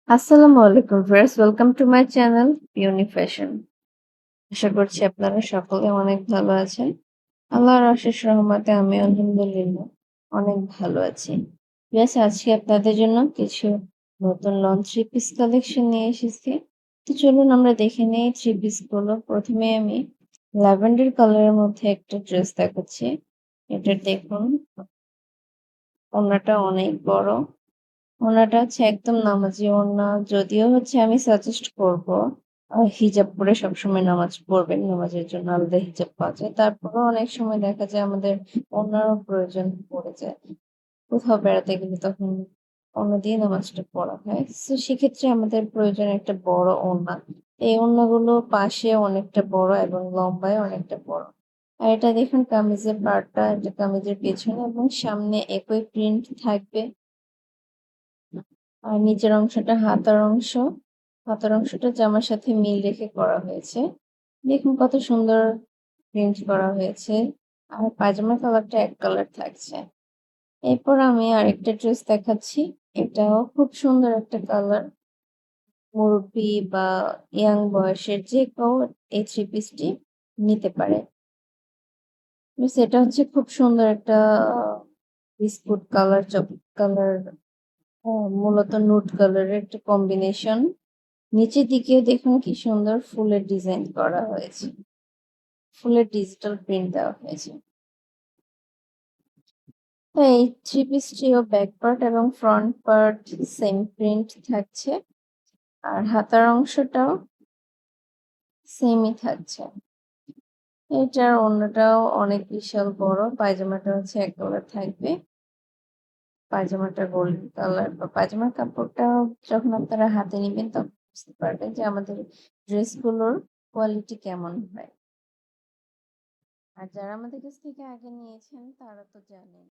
আসসালামু আলাইকুম viewers, welcome to my channel Peony Fashion. আশা করছি আপনারা সকলে অনেক ভালো আছেন। আল্লাহর অশেষ রহমতে আমি আলহামদুলিল্লাহ অনেক ভালো আছি। ভিউয়ার্স, আজকে আপনাদের জন্য কিছু নতুন লঞ্চ থ্রি পিস কালেকশন নিয়ে এসেছি। তো চলুন আমরা দেখে নেই থ্রি পিস গুলো। প্রথমে আমি ল্যাভেন্ডার কালারের মধ্যে একটা ড্রেস দেখাচ্ছি। এটা দেখুন, ওড়নাটা অনেক বড়। ওড়নাটা হচ্ছে একদম নামাজি ওড়না। যদিও হচ্ছে আমি সাজেস্ট করব হিজাব পরে সবসময় নামাজ পড়বেন। নামাজের জন্য আলাদা হিজাব পাওয়া যায়। তারপরেও অনেক সময় দেখা যায় আমাদের ওড়নারও প্রয়োজন পড়ে যায়। কোথাও বেড়াতে গেলে তখন ওড়না দিয়ে নামাজটা পড়া হয়। তো সেক্ষেত্রে আমাদের প্রয়োজন একটা বড় ওড়না। এই ওড়নাগুলো পাশে অনেকটা বড় এবং লম্বায় অনেকটা বড়। আর এটা দেখুন কামিজের পাড়টা, এটা কামিজের পেছনে এবং সামনে একই প্রিন্ট থাকবে। আর নিচের অংশটা হাতার অংশটা জামার সাথে মিল রেখে করা হয়েছে। দেখুন কত সুন্দর প্রিন্ট করা হয়েছে। আর পায়জামার কালারটা এক কালার থাকছে। এরপর আমি আরেকটা ড্রেস দেখাচ্ছি। এটাও খুব সুন্দর একটা কালার। মুরব্বি বা ইয়াং বয়সের যে কেউ এই থ্রি পিসটি নিতে পারে। এটা হচ্ছে খুব সুন্দর একটা বিস্কুট কালার, চকলেট কালার, মূলত নুড কালারের একটা কম্বিনেশন। নিচের দিকেও দেখুন কি সুন্দর ফুলের ডিজাইন করা হয়েছে। ফুলের ডিজিটাল প্রিন্ট দেওয়া হয়েছে। তো এই থ্রি পিসটিও ব্যাক পার্ট এবং ফ্রন্ট পার্ট সেম প্রিন্ট থাকছে। আর হাতার অংশটাও সেমই থাকছে। এটার ওড়নাটাও অনেক বিশাল বড়। পায়জামাটা হচ্ছে এক কালার থাকবে। পায়জামাটা গোল্ডেন কালার বা পায়জামার কাপড়টা যখন আপনারা হাতে নিবেন তখন বুঝতে পারবেন যে আমাদের ড্রেসগুলোর কোয়ালিটি কেমন হয়। আর যারা আমাদের কাছ থেকে আগে নিয়েছেন তারা তো জানেন।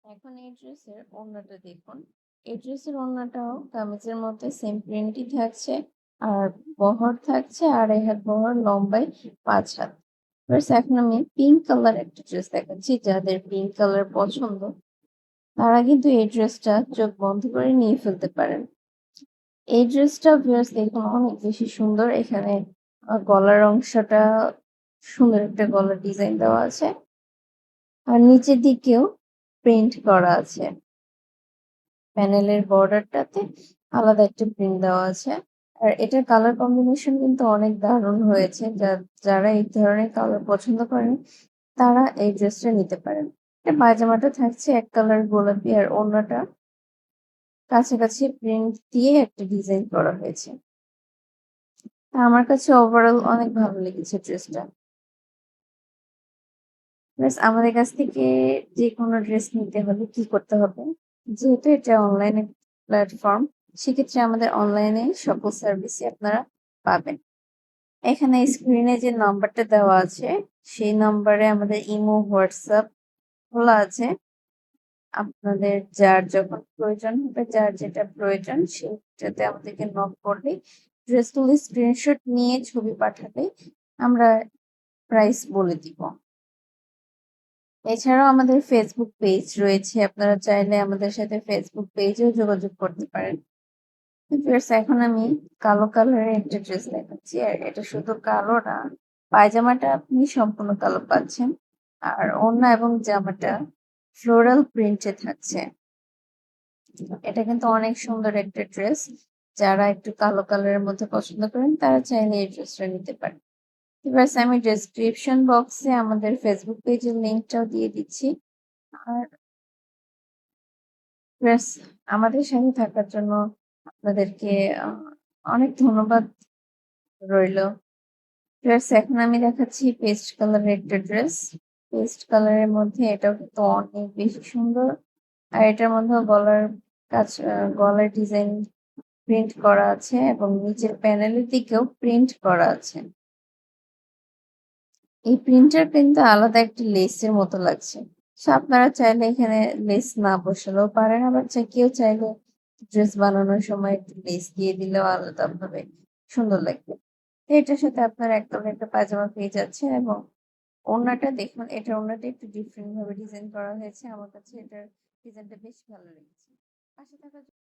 এখন এই ড্রেসের ওড়নাটা দেখুন। এই ড্রেসের ওড়নাটাও কামিজের মধ্যে সেম প্রিন্টই থাকছে। আর বহর থাকছে 2.5 হাত বহর, লম্বায় 5 হাত। এখন আমি পিঙ্ক কালার একটা ড্রেস দেখাচ্ছি। যাদের পিঙ্ক কালার পছন্দ তারা কিন্তু এই ড্রেসটা চোখ বন্ধ করে নিয়ে ফেলতে পারেন। এই ড্রেসটা ভিউয়ার্স দেখুন অনেক বেশি সুন্দর। এখানে গলার অংশটা সুন্দর একটা গলার ডিজাইন দেওয়া আছে। আর নিচের দিকেও প্রিন্ট করা আছে। প্যানেলের বর্ডারটাতে আলাদা একটা প্রিন্ট দেওয়া আছে। আর এটার কালার কম্বিনেশন কিন্তু অনেক দারুণ হয়েছে। যারা এই ধরনের কালার পছন্দ করেন তারা এই ড্রেসটা নিতে পারেন। এটা পায়জামাটা থাকছে এক কালার গোলাপি আর ওড়নাটা কাছাকাছি প্রিন্ট দিয়ে একটা ডিজাইন করা হয়েছে। আমার কাছে ওভারঅল অনেক ভালো লেগেছে ড্রেসটা। প্লাস আমাদের কাছ থেকে যে কোনো ড্রেস নিতে হলে কি করতে হবে? যেহেতু এটা অনলাইনে প্ল্যাটফর্ম, সেক্ষেত্রে আমাদের অনলাইনে সকল সার্ভিসই আপনারা পাবেন। এখানে স্ক্রিনে যে নাম্বারটা দেওয়া আছে সেই নাম্বারে আমাদের ইমো, হোয়াটসঅ্যাপ খোলা আছে। আপনাদের যার যখন প্রয়োজন হবে, যার যেটা প্রয়োজন সেটাতে আমাদেরকে নক করলেই ড্রেসগুলো স্ক্রিনশট নিয়ে ছবি পাঠালেই আমরা প্রাইস বলে দিব। এছাড়াও আমাদের ফেসবুক পেজ রয়েছে। আপনারা চাইলে আমাদের সাথে ফেসবুক পেজেও যোগাযোগ করতে পারেন। ভিউয়ার্স, এখন আমি কালো কালারের একটা ড্রেস দেখাচ্ছি। আর এটা শুধু কালো না, পায়জামাটা আপনি সম্পূর্ণ কালো পাচ্ছেন। আর ওড়না এবং জামাটা ফ্লোরাল প্রিন্টে থাকছে। এটা কিন্তু অনেক সুন্দর একটা ড্রেস। যারা একটু কালো কালারের মধ্যে পছন্দ করেন তারা চাইলে এই ড্রেসটা নিতে পারেন। এবার আমি ডেসক্রিপশন বক্সে আমাদের ফেসবুক পেজের লিঙ্কটাও দিয়ে দিচ্ছি। আর প্লাস আমাদের সাথে থাকার জন্য আপনাদেরকে অনেক ধন্যবাদ রইলো। প্লাস এখন আমি দেখাচ্ছি পেস্ট কালারের একটা ড্রেস। পেস্ট কালারের মধ্যে এটাও কিন্তু অনেক বেশি সুন্দর। আর এটার মধ্যে গলার ডিজাইন প্রিন্ট করা আছে এবং নিচের প্যানেলের দিকেও প্রিন্ট করা আছে। এই প্রিন্টার কিন্তু আলাদা একটা লেসের মতো লাগছে। আপনারা চাইলে এখানে লেস না বসালেও পারেন, আবার কেউ চাইলে ড্রেস বানানোর সময় একটু লেস দিয়ে দিলেও আলাদাভাবে সুন্দর লাগবে। তো এটার সাথে আপনারা একদম একটা পায়জামা পেয়ে যাচ্ছেন। এবং ওড়নাটা দেখুন, এটার ওড়নাটা একটু ডিফারেন্ট ভাবে ডিজাইন করা হয়েছে। আমার কাছে এটার ডিজাইনটা বেশ ভালো লেগেছে। পাশে থাকার